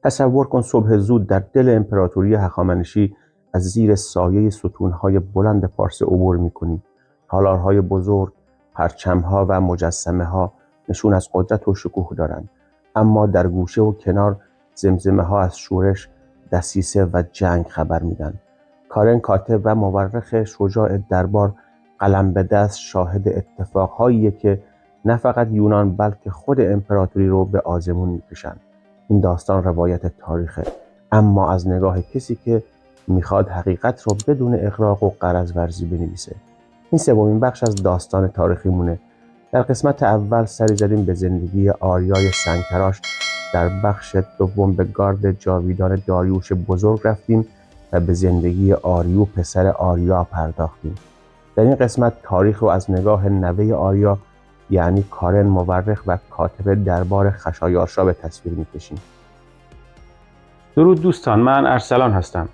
تصور کن صبح زود در دل امپراتوری هخامنشی از زیر سایه ستونهای بلند پارس عبور می‌کنی. تالارهای بزرگ، پرچم‌ها و مجسمه‌ها نشون از قدرت و شکوه دارند، اما در گوشه و کنار زمزمه‌ها از شورش، دسیسه و جنگ خبر میدن. کارن کاتب و مورخ شجاع دربار قلم به دست شاهد اتفاقهاییه که نه فقط یونان بلکه خود امپراتوری رو به آزمون میکشن. این داستان روایت تاریخه، اما از نگاه کسی که میخواد حقیقت رو بدون اغراق و غرض ورزی بنویسه. این سومین بخش از داستان تاریخی مونه. در قسمت اول سری زدیم به زندگی آریای سنگتراش، در بخش دوم به گارد جاویدان داریوش بزرگ رفتیم و به زندگی آریو پسر آریا پرداختیم. در این قسمت تاریخ رو از نگاه نوه آریا یعنی کارن مورخ و کاتب دربار خشایارشا به تصویر میکشیم. درود دوستان، من ارسلان هستم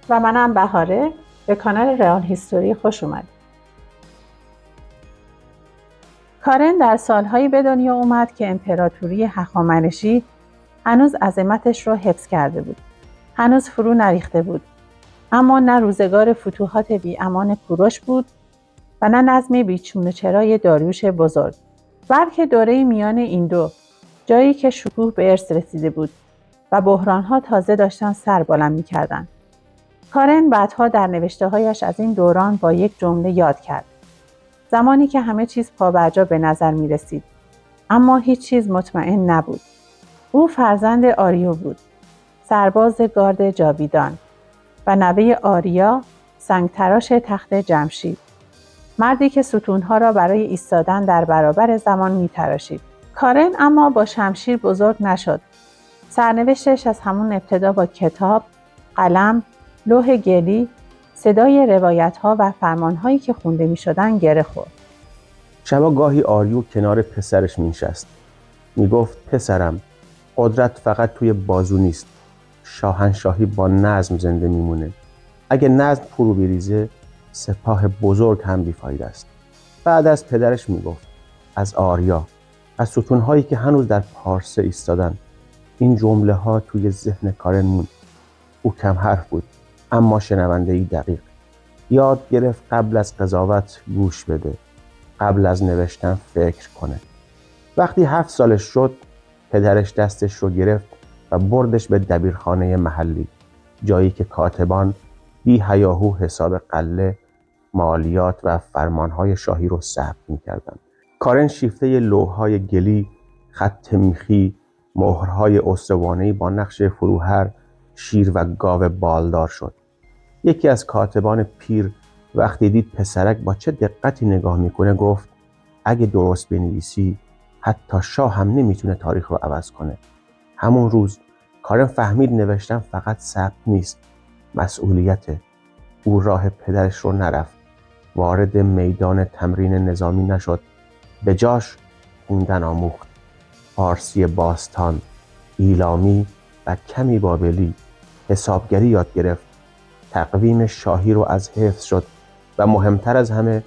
و منم بهاره. به کانال رئال هیستوری خوش اومدید. کارن در سالهایی به دنیا اومد که امپراتوری هخامنشی هنوز عظمتش رو حفظ کرده بود. هنوز فرو نریخته بود. اما نه روزگار فتوحات بی امان کوروش بود و نه نظم بیچون و چرای داریوش بزرگ، بلکه دوره میان این دو، جایی که شکوه به ارث رسیده بود و بحران‌ها تازه داشتن سر بلند می‌کردند. کارن بعدها در نوشته‌هایش از این دوران با یک جمله یاد کرد: زمانی که همه چیز پابرجا به نظر می‌رسید، اما هیچ چیز مطمئن نبود. او فرزند آریو بود، سرباز گارد جاویدان و نوه آریا، سنگتراش تخت جمشید، مردی که ستونها را برای ایستادن در برابر زمان می‌تراشید. کارن اما با شمشیر بزرگ نشد. سرنوشتش از همون ابتدا با کتاب، قلم، لوح گلی، صدای روایت‌ها و فرمان‌هایی که خونده می‌شدن گره خورد. شبا گاهی آریو کنار پسرش می‌نشست. میگفت پسرم، قدرت فقط توی بازو نیست. شاهنشاهی با نظم زنده میمونه. اگه نظم فرو بریزه، سپاه بزرگ هم بیفایده است. بعد از پدرش میگفت، از آریا، از ستونهایی که هنوز در پارسه ایستادن. این جمله ها توی ذهن کارن موند. او کم حرف بود، اما شنونده‌ای دقیق. یاد گرفت قبل از قضاوت گوش بده، قبل از نوشتن فکر کنه. وقتی 7 سالش شد، پدرش دستش رو گرفت و بردش به دبیرخانه محلی، جایی که کاتبان بی هیاهو حساب قله، مالیات و فرمانهای شاهی رو ثبت می‌کردند. کارن شیفته لوح‌های گلی، خط میخی، مهرهای اسطوانه‌ای با نقش فروهر، شیر و گاو بالدار شد. یکی از کاتبان پیر وقتی دید پسرک با چه دقتی نگاه میکنه گفت: اگه درست بنویسی، حتی شاه هم نمیتونه تاریخ رو عوض کنه. همون روز کارن فهمید نوشتن فقط ثبت نیست، مسئولیته. او راه پدرش رو نرفت، وارد میدان تمرین نظامی نشد، به جاش خوندن آموخت. فارسی باستان، ایلامی و کمی بابلی، حسابگری یاد گرفت. تقویم شاهی رو از حفظ شد و مهمتر از همه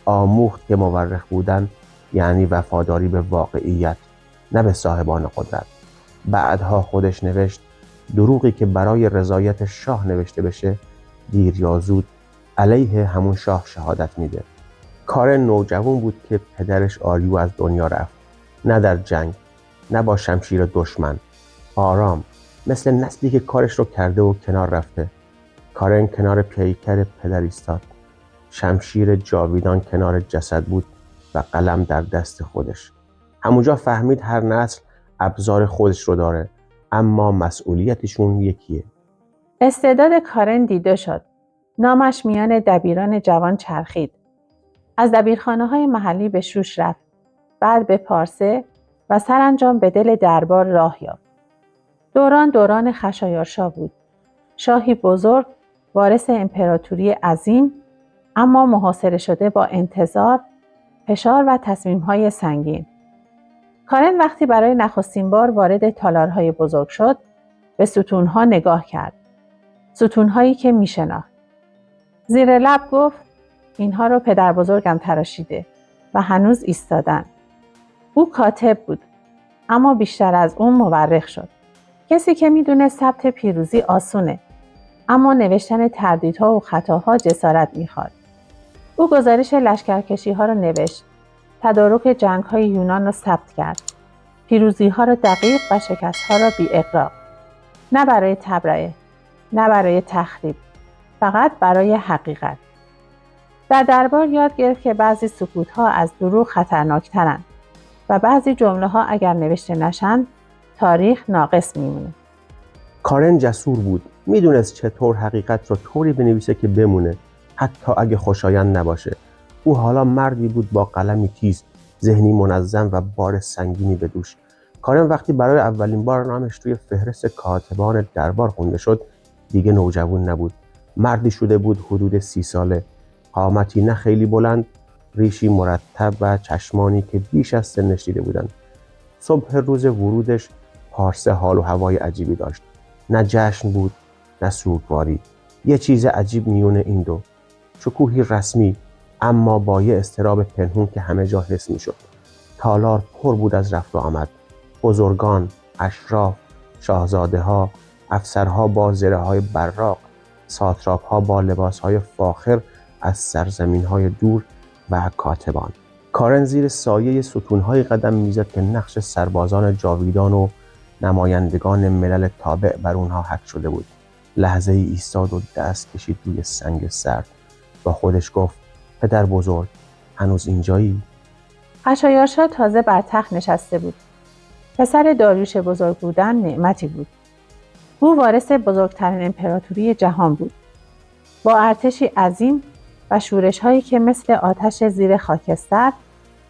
آموخت که مورخ بودن یعنی وفاداری به واقعیت، نه به صاحبان قدرت. بعدها خودش نوشت دروغی که برای رضایت شاه نوشته بشه دیر یا زود علیه همون شاه شهادت میده. کارن نوجوان بود که پدرش آریو از دنیا رفت، نه در جنگ، نه با شمشیر دشمن، آرام، مثل نسلی که کارش رو کرده و کنار رفته. کارن کنار پیکر پدر ایستاد، شمشیر جاویدان کنار جسد بود و قلم در دست خودش. همونجا فهمید هر نسل ابزار خودش رو داره، اما مسئولیتشون یکیه. استعداد کارن دیده شد. نامش میان دبیران جوان چرخید. از دبیرخانه‌های محلی به شوش رفت، بعد به پارسه و سرانجام به دل دربار راه یافت. دوران خشایارشا بود. شاهی بزرگ، وارث امپراتوری عظیم، اما محاصره شده با انتظار، فشار و تصمیم‌های سنگین. کارن وقتی برای نخستین بار وارد تالارهای بزرگ شد، به ستونها نگاه کرد. ستونهایی که میشناخت. زیر لب گفت: اینها رو پدر بزرگم تراشیده و هنوز ایستادن. او کاتب بود، اما بیشتر از اون مورخ شد. کسی که میدونه ثبت پیروزی آسونه، اما نوشتن تردیدها و خطاها جسارت میخواد. او گزارش لشکرکشی‌ها را نوشت، تدارک جنگ‌های یونان را ثبت کرد، پیروزی‌ها را دقیق و شکست‌ها را بی‌اغراق. نه برای تبرئه، نه برای تخریب، فقط برای حقیقت. در دربار یاد گرفت که بعضی سکوت‌ها از دروغ خطرناک‌ترند و بعضی جمله‌ها اگر نوشته نشن، تاریخ ناقص میمونه. کارن جسور بود. میدونست چطور حقیقت رو طوری بنویسه که بمونه، حتی اگه خوشایند نباشه. او حالا مردی بود با قلمی تیز، ذهنی منظم و بار سنگینی به دوش. کارن وقتی برای اولین بار نامش توی فهرست کاتبان دربار خونده شد، دیگه نوجوان نبود. مردی شده بود حدود 30 ساله، قامتی نه خیلی بلند، ریشی مرتب و چشمانی که بیش از سنش دیده بودند. صبح روز ورودش پارسه حال و هوای عجیبی داشت. نه جشن بود، نه سوگواری. یه چیز عجیب میونه این دو. شکوهی رسمی، اما با یه اضطراب پنهون که همه جا حس میشد. تالار پر بود از رفت و آمد. بزرگان، اشراف، شاهزاده‌ها، افسرها با زره‌های براق، ساتراپ‌ها با لباس‌های فاخر از سرزمین‌های دور و کاتبان. کارن زیر سایه ستون‌های قدم می‌زد که نقش سربازان جاویدان و نمایندگان ملل تابع بر اونها حک شده بود. لحظه ای ایستاد و دست کشید روی سنگ سرد. با خودش گفت: پدر بزرگ، هنوز اینجایی؟ خشایارشا تازه بر تخت نشسته بود. پسر داریوش بزرگ بودن نعمتی بود. او وارث بزرگترین امپراتوری جهان بود. با ارتشی عظیم و شورش‌هایی که مثل آتش زیر خاکستر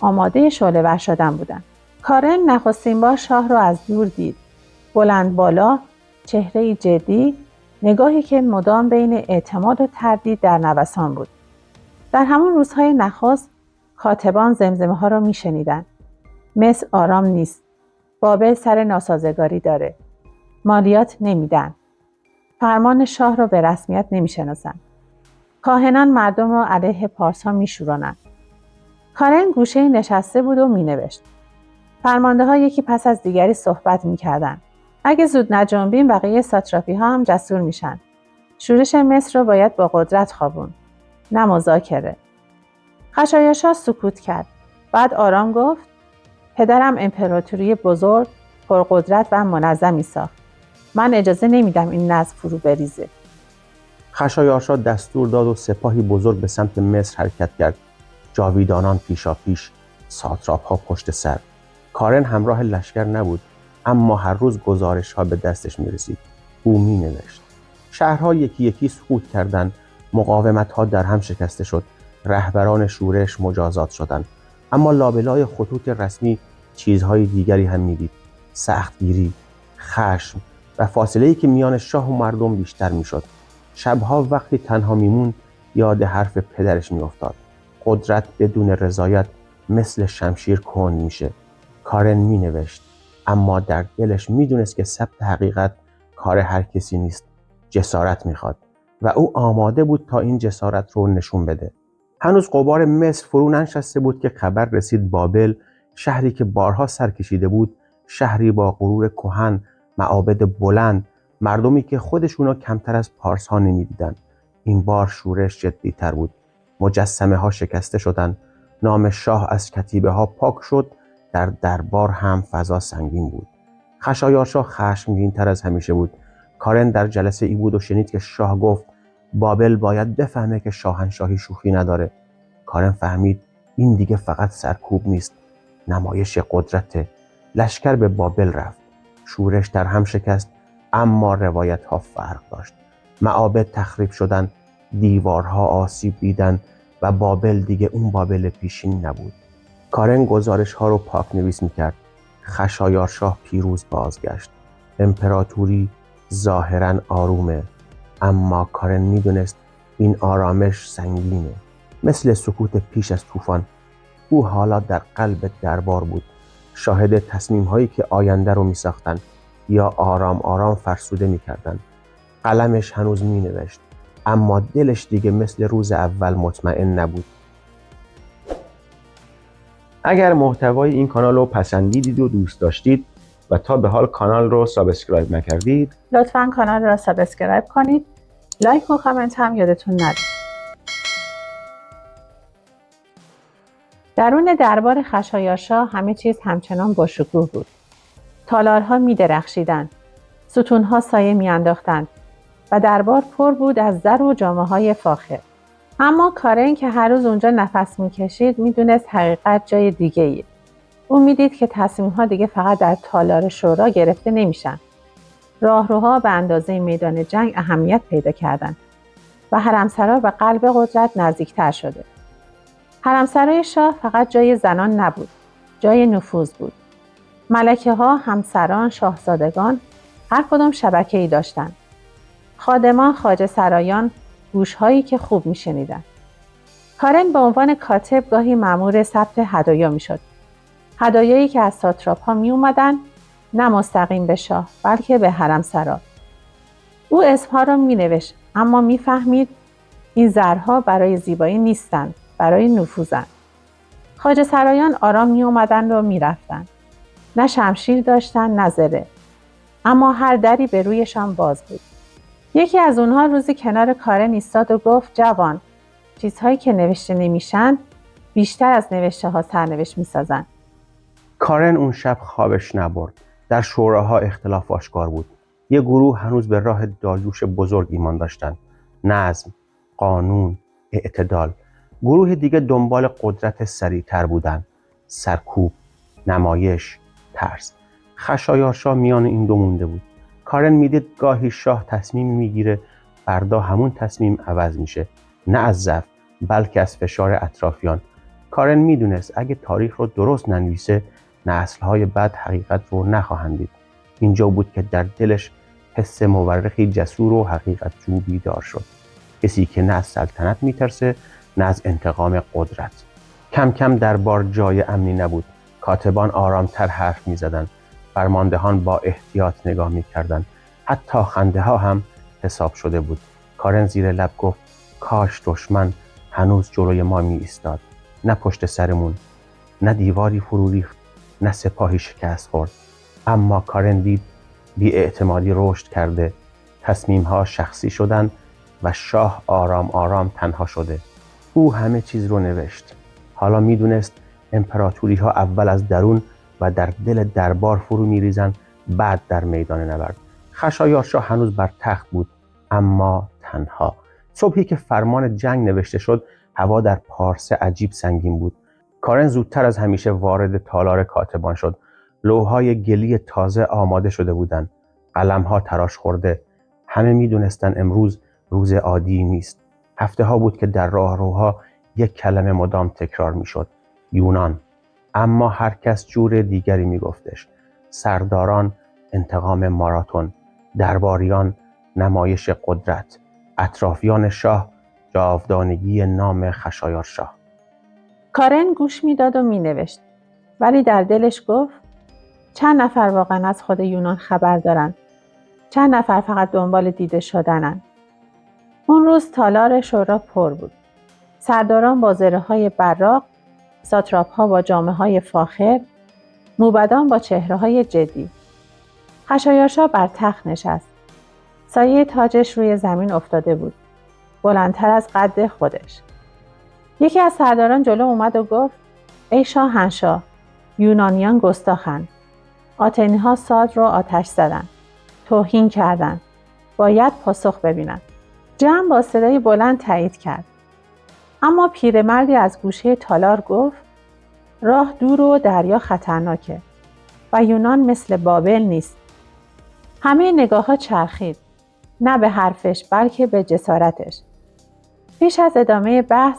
آماده شعله‌ور شدن بودند. کارن نخستین بار شاه را از دور دید. بلند بالا، چهره‌ای جدی، نگاهی که مدام بین اعتماد و تردید در نوسان بود. در همون روزهای نخست کاتبان زمزمه‌ها را می‌شنیدند. مصر آرام نیست. بابل سر ناسازگاری داره. مالیات نمیدن. فرمان شاه را به رسمیت نمیشناسند. کاهنان مردم را علیه پارس‌ها میشورانند. کارن گوشه نشسته بود و مینوشت. فرمانده‌ها یکی پس از دیگری صحبت میکردند. اگه زود نجنبیم بقیه ساتراپی‌ها هم جسور میشن. شورش مصر را باید با قدرت خوابون، نه مذاکره. خشایارشا سکوت کرد. بعد آرام گفت: پدرم امپراتوری بزرگ، پرقدرت و منظمی ساخت. من اجازه نمیدم این نظم فرو بریزه. خشایارشا دستور داد و سپاهی بزرگ به سمت مصر حرکت کرد. جاویدانان پیشاپیش، ساتراپ‌ها پشت سر. کارن همراه لشکر نبود، اما هر روز گزارش‌ها به دستش می‌رسید. او می‌نوشت. شهرها یکی یکی سقوط کردند، مقاومت‌ها در هم شکسته شد، رهبران شورش مجازات شدند. اما لابلای خطوط رسمی چیزهای دیگری هم می‌دید. سختگیری، خشم و فاصله‌ای که میان شاه و مردم بیشتر می‌شد. شب‌ها وقتی تنها میموند یاد حرف پدرش می‌افتاد. قدرت بدون رضایت مثل شمشیر کند میشه. کارن مینوشت، اما در دلش میدونست که ثبت حقیقت کار هر کسی نیست. جسارت میخواد و او آماده بود تا این جسارت رو نشون بده. هنوز غبار مصر فرو ننشسته بود که خبر رسید بابل، شهری که بارها سر کشیده بود، شهری با غرور کهن، معابد بلند، مردمی که خودشونو کمتر از پارس ها نمیدیدن. این بار شورش جدی‌تر بود. مجسمه ها شکسته شدند. نام شاه از کتیبه ها پاک شد. در دربار هم فضا سنگین بود. خشایارشا خشمگین تر از همیشه بود. کارن در جلسه ای بود و شنید که شاه گفت بابل باید بفهمه که شاهنشاهی شوخی نداره. کارن فهمید این دیگه فقط سرکوب نیست، نمایش قدرت. لشکر به بابل رفت. شورش در هم شکست، اما روایت ها فرق داشت. معابد تخریب شدند، دیوارها آسیب دیدند و بابل دیگه اون بابل پیشین نبود. کارن گزارش ها رو پاک نویس میکرد. خشایارشا پیروز بازگشت. امپراتوری ظاهراً آرومه، اما کارن میدونست این آرامش سنگینه. مثل سکوت پیش از طوفان. او حالا در قلب دربار بود، شاهد تصمیم هایی که آینده رو میساختن یا آرام آرام فرسوده میکردن. قلمش هنوز مینوشت، اما دلش دیگه مثل روز اول مطمئن نبود. اگر محتوای این کانال رو پسندیدید و دوست داشتید و تا به حال کانال رو سابسکرایب نکردید لطفاً کانال را سابسکرایب کنید. لایک و کامنت هم یادتون نره. درون دربار خشایارشا همه چیز همچنان باشکوه بود. تالارها می درخشیدند. ستونها سایه می انداختند و دربار پر بود از زر و جامه‌های فاخر. اما کارن که هر روز اونجا نفس می‌کشید می‌دونست حقیقت جای دیگه‌ایه. او می‌دید که تصمیم‌ها دیگه فقط در تالار شورا گرفته نمیشن. راهروها به اندازه میدان جنگ اهمیت پیدا کردند و حرمسرا به قلب قدرت نزدیکتر شده. حرمسرای شاه فقط جای زنان نبود، جای نفوذ بود. ملکه‌ها، همسران، شاهزادگان هر کدام شبکه‌ای داشتند. خادمان، خواجه سرایان، گوش‌هایی که خوب می‌شنیدند. کارن به عنوان کاتب گاهی مأمور ثبت هدایا می‌شد. هدایایی که از ساتراپ‌ها می‌اومدن، نه مستقیم به شاه، بلکه به حرمسرا. او اسمها را می‌نوشت، اما می‌فهمید این زرها برای زیبایی نیستند، برای نفوذند. خواجه سرایان آرام می‌آمدند و می‌رفتند. نه شمشیر داشتند، نه زره. اما هر دری به رویشان باز بود. یکی از اونها روزی کنار کارن ایستاد و گفت: جوان، چیزهایی که نوشته نمیشن بیشتر از نوشته ها سرنوشت میسازن. کارن اون شب خوابش نبرد. در شوراها اختلاف آشکار بود. یه گروه هنوز به راه داریوش بزرگ ایمان داشتند. نظم، قانون، اعتدال. گروه دیگه دنبال قدرت سریعتر بودند. سرکوب، نمایش، ترس. خشایارشا میان این دو مونده بود. کارن میدید گاهی شاه تصمیم میگیره، فردا همون تصمیم عوض میشه. نه از ضعف، بلکه از فشار اطرافیان. کارن میدونست اگه تاریخ رو درست ننویسه، نسل‌های بعد حقیقت رو نخواهند دید. اینجا بود که در دلش حس مورخی جسور و حقیقت جو بیدار شد. کسی که نه از سلطنت میترسه، نه از انتقام قدرت. کم کم دربار جای امنی نبود. کاتبان آرامتر حرف میزدند. فرماندهان با احتیاط نگاه میکردند. حتی خنده ها هم حساب شده بود. کارن زیر لب گفت: کاش دشمن هنوز جلوی ما می ایستاد. نه پشت سرمون. نه دیواری فرو ریخت، نه سپاهی شکست خورد. اما کارن دید بی‌اعتمادی رشد کرده. تصمیم‌ها شخصی شدند و شاه آرام آرام تنها شده. او همه چیز رو نوشت. حالا میدونست امپراتوری‌ها اول از درون و در دل دربار فرو می‌ریزند، بعد در میدان نبرد. خشایارشا هنوز بر تخت بود، اما تنها. صبحی که فرمان جنگ نوشته شد، هوا در پارس عجیب سنگین بود. کارن زودتر از همیشه وارد تالار کاتبان شد. لوح‌های گلی تازه آماده شده بودند. قلم‌ها تراش خورده. همه می‌دونستند امروز روز عادی نیست. هفته‌ها بود که در راهروها یک کلمه مدام تکرار می‌شد: یونان. اما هر کس جور دیگری می‌گفتش. سرداران انتقام ماراتون، درباریان نمایش قدرت، اطرافیان شاه جاودانگی نام خشایارشا. کارن گوش میداد و مینوشت، ولی در دلش گفت: چند نفر واقعا از خود یونان خبر دارن؟ چند نفر فقط دنبال دیده شدنن؟ اون روز تالار شورا پر بود. سرداران با زره‌های براق، ساتراپ‌ها با جامه‌های فاخر، موبدان با چهره‌های جدی. خشایارشا بر تخت نشست. سایه تاجش روی زمین افتاده بود، بلندتر از قد خودش. یکی از سرداران جلو اومد و گفت: ای شاهنشاه، یونانیان گستاخند. آتنی‌ها ساد رو آتش زدند. توهین کردند. باید پاسخ ببینند. جمع با صدای بلند تایید کرد. اما پیرمردی از گوشه تالار گفت: راه دور و دریا خطرناکه و یونان مثل بابل نیست. همه نگاه‌ها چرخید، نه به حرفش بلکه به جسارتش. پیش از ادامه بحث،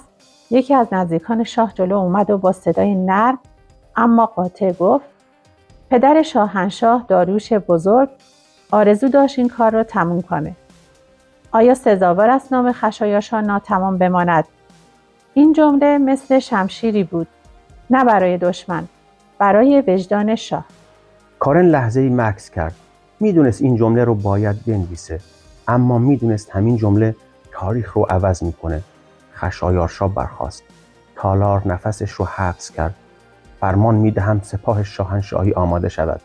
یکی از نزدیکان شاه جلو اومد و با صدای نرم اما قاطع گفت: پدر شاهنشاه داریوش بزرگ آرزو داشت این کار را تموم کنه. آیا سزاوار است نام خشایارشا ناتمام بماند؟ این جمله مثل شمشیری بود، نه برای دشمن، برای وجدان شاه. کارن لحظه‌ای مکث کرد. میدونست این جمله رو باید بنویسه، اما میدونست همین جمله تاریخ رو عوض میکنه. خشایارشا برخاست. تالار نفسش رو حبس کرد. فرمان میدهم سپاه شاهنشاهی آماده شود.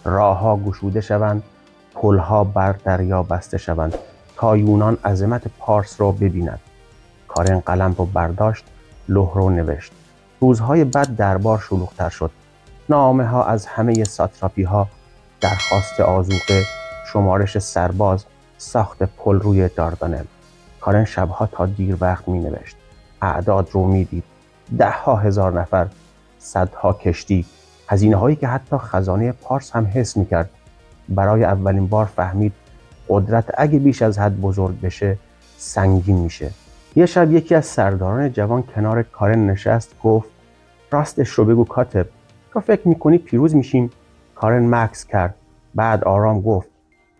راهها گشوده شوند، پلها بر دریا بسته شوند تا یونان عظمت پارس را ببیند. کارن قلم رو برداشت، لوح رو نوشت. روزهای بعد دربار شلوغ‌تر شد. نامه ها از همه ساتراپی ها، درخواست آذوقه، شمارش سرباز، ساخت پل روی داردانل. کارن شبها تا دیر وقت می نوشت. اعداد رو می دید. 10,000 نفر، صدها کشتی، هزینه هایی که حتی خزانه پارس هم حس می کرد. برای اولین بار فهمید قدرت اگه بیش از حد بزرگ بشه سنگین میشه. یه شب یکی از سرداران جوان کنار کارن نشست، گفت راستش رو بگو کاتب، تو فکر میکنی پیروز میشیم؟ کارن مکث کرد، بعد آرام گفت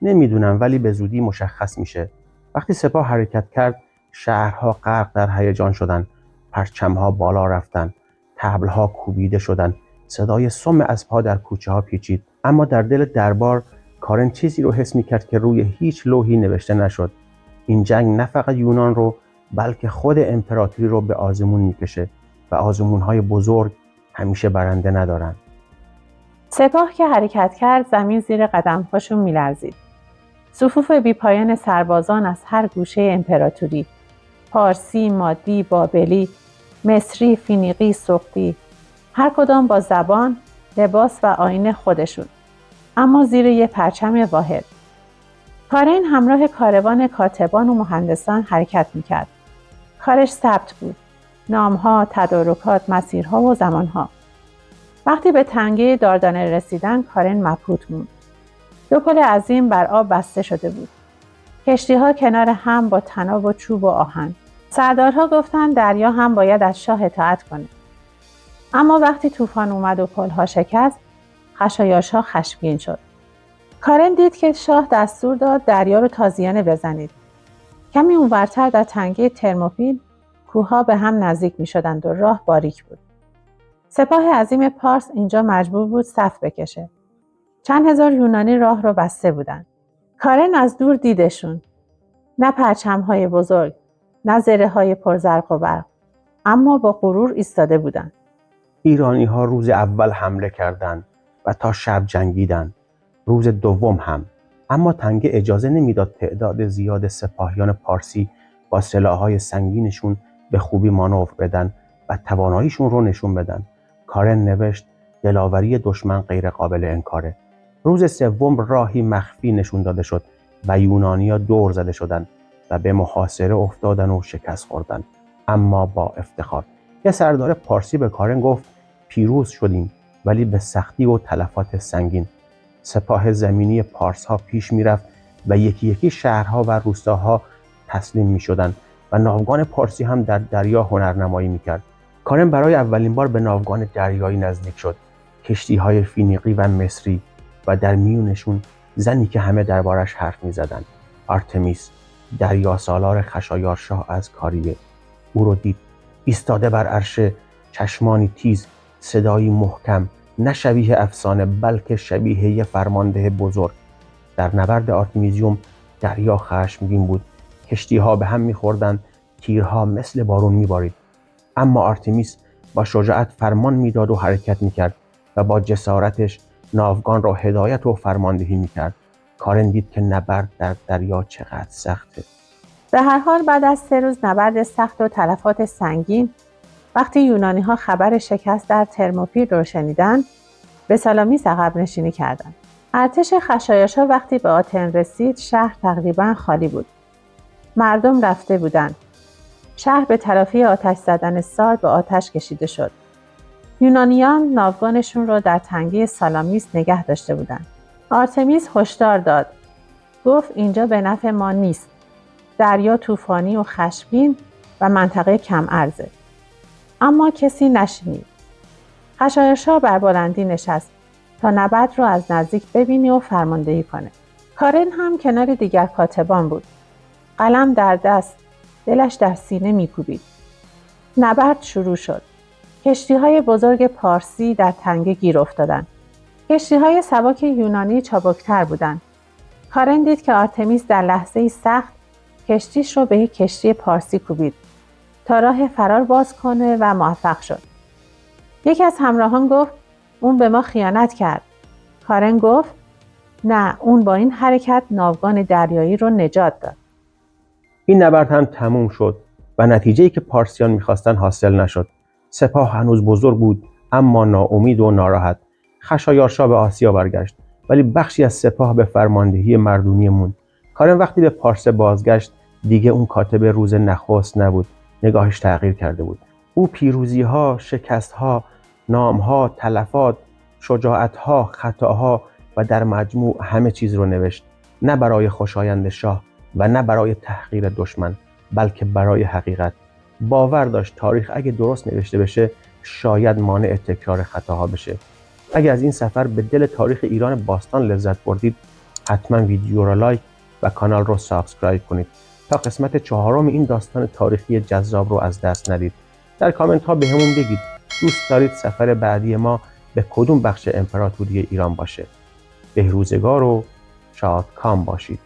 نمیدونم، ولی به زودی مشخص میشه. وقتی سپاه حرکت کرد شهرها غرق در هیجان شدند، پرچمها بالا رفتند، طبلها کوبیده شدند، صدای سم اسبها در کوچه ها پیچید. اما در دل دربار کارن چیزی رو حس میکرد که روی هیچ لوحی نوشته نشد. این جنگ نه فقط یونان رو بلکه خود امپراتوری رو به آزمون میکشه و آزمونهای بزرگ همیشه برنده ندارن. سپاه که حرکت کرد زمین زیر قدم‌هاشون می‌لرزید. صفوف بی‌پایان سربازان از هر گوشه امپراتوری، پارسی، مادی، بابلی، مصری، فینیقی، سقطی، هر کدام با زبان، لباس و آیین خودشون، اما زیر یه پرچم واحد. کارن همراه کاروان کاتبان و مهندسان حرکت می‌کرد. کارش ثبت بود: نام‌ها، تدارکات، مسیرها و زمان‌ها. وقتی به تنگه داردانل رسیدن کارن مبهوت موند. 2 پل عظیم بر آب بسته شده بود. کشتی‌ها کنار هم با طناب و چوب و آهن. سردارها گفتند دریا هم باید از شاه اطاعت کنه. اما وقتی طوفان اومد و پل‌ها شکست، خشایارشا خشمگین شد. کارن دید که شاه دستور داد دریا رو تازیانه بزنید. کمی اونورتر در تنگه ترموپیل کوه‌ها به هم نزدیک می‌شدند و راه باریک بود. سپاه عظیم پارس اینجا مجبور بود صف بکشه. چند هزار یونانی راه رو بسته بودند. کارن از دور دیدشون. نه پرچم‌های بزرگ، نه زره‌های پرزرق و برق، اما با غرور ایستاده بودند. ایرانی‌ها روز اول حمله کردند و تا شب جنگیدند. روز دوم هم. اما تنگه اجازه نمیداد تعداد زیاد سپاهیان پارسی با سلاح‌های سنگینشون به خوبی مانور بدن و تواناییشون رو نشون بدن. کارن نوشت دلاوری دشمن غیر قابل انکاره. روز سوم راهی مخفی نشون داده شد و یونانی‌ها دور زده شدند و به محاصره افتادن و شکست خوردند، اما با افتخار. یه سردار پارسی به کارن گفت پیروز شدیم، ولی به سختی و تلفات سنگین. سپاه زمینی پارس‌ها پیش می‌رفت و یکی یکی شهرها و روستاها تسلیم می‌شدند و ناوگان پارسی هم در دریا هنرنمایی می‌کرد. کارن برای اولین بار به ناوگان دریایی نزدیک شد، کشتی‌های فینیقی و مصری، و در میونشون زنی که همه دربارش حرف می‌زدند، آرتمیس، دریاسالار خشایارشاه از کاریه. او رو دید، ایستاده بر عرشه، چشمانی تیز، صدایی محکم، نه شبیه افسانه بلکه شبیه یه فرمانده بزرگ. در نبرد آرتمیزیوم دریا خشمگین بود، کشتی‌ها به هم می‌خوردند، تیرها مثل بارون می‌بارید. اما آرتمیس با شجاعت فرمان میداد و حرکت می‌کرد و با جسارتش ناوگان را هدایت و فرماندهی می‌کرد. کارن دید که نبرد در دریا چقدر سخته. به هر حال بعد از 3 روز نبرد سخت و تلفات سنگین، وقتی یونانی‌ها خبر شکست در ترموپیل رو شنیدند، به سالامیس عقب نشینی کردند. ارتش خشایارشا وقتی به آتن رسید، شهر تقریباً خالی بود. مردم رفته بودند. شهر به تلافی آتش زدن سارد به آتش کشیده شد. یونانیان ناوگانشون رو در تنگه سالامیس نگه داشته بودند. آرتمیس هشدار داد. گفت اینجا به نفع ما نیست. دریا طوفانی و خشمگین و منطقه کم ارزه. اما کسی نشنید. خشایارشا بر بلندی نشست تا نبرد رو از نزدیک ببینه و فرماندهی کنه. کارن هم کنار دیگر کاتبان بود. قلم در دست، دلش در سینه میکوبید. نبرد شروع شد. کشتی‌های بزرگ پارسی در تنگه گیر افتادند. کشتی‌های سبک یونانی چابکتر بودند. کارن دید که آرتمیس در لحظه‌ای سخت کشتیش رو به یک کشتی پارسی کوبید تا راه فرار باز کنه و موفق شد. یکی از همراهان گفت اون به ما خیانت کرد. کارن گفت نه، اون با این حرکت ناوگان دریایی رو نجات داد. این نبرد هم تموم شد و نتیجه‌ای که پارسیان می‌خواستن حاصل نشد. سپاه هنوز بزرگ بود، اما ناامید و ناراحت. خشایارشا به آسیا برگشت، ولی بخشی از سپاه به فرماندهی مردونی موند. کارن وقتی به پارس بازگشت، دیگه اون کاتب روز نخست نبود. نگاهش تغییر کرده بود. او پیروزی‌ها، شکست‌ها، نام‌ها، تلفات، شجاعت‌ها، خطاها و در مجموع همه چیز رو نوشت. نه برای خوشایند شاه و نه برای تحقیر دشمن، بلکه برای حقیقت. باور داشت تاریخ اگه درست نوشته بشه، شاید مانع تکرار خطاها بشه. اگه از این سفر به دل تاریخ ایران باستان لذت بردید، حتما ویدیو را لایک و کانال رو سابسکرایب کنید تا قسمت 4 این داستان تاریخی جذاب رو از دست ندید. در کامنت ها بهمون بگید دوست دارید سفر بعدی ما به کدوم بخش امپراتوری ایران باشه. بهروزگار و شادکام باشید.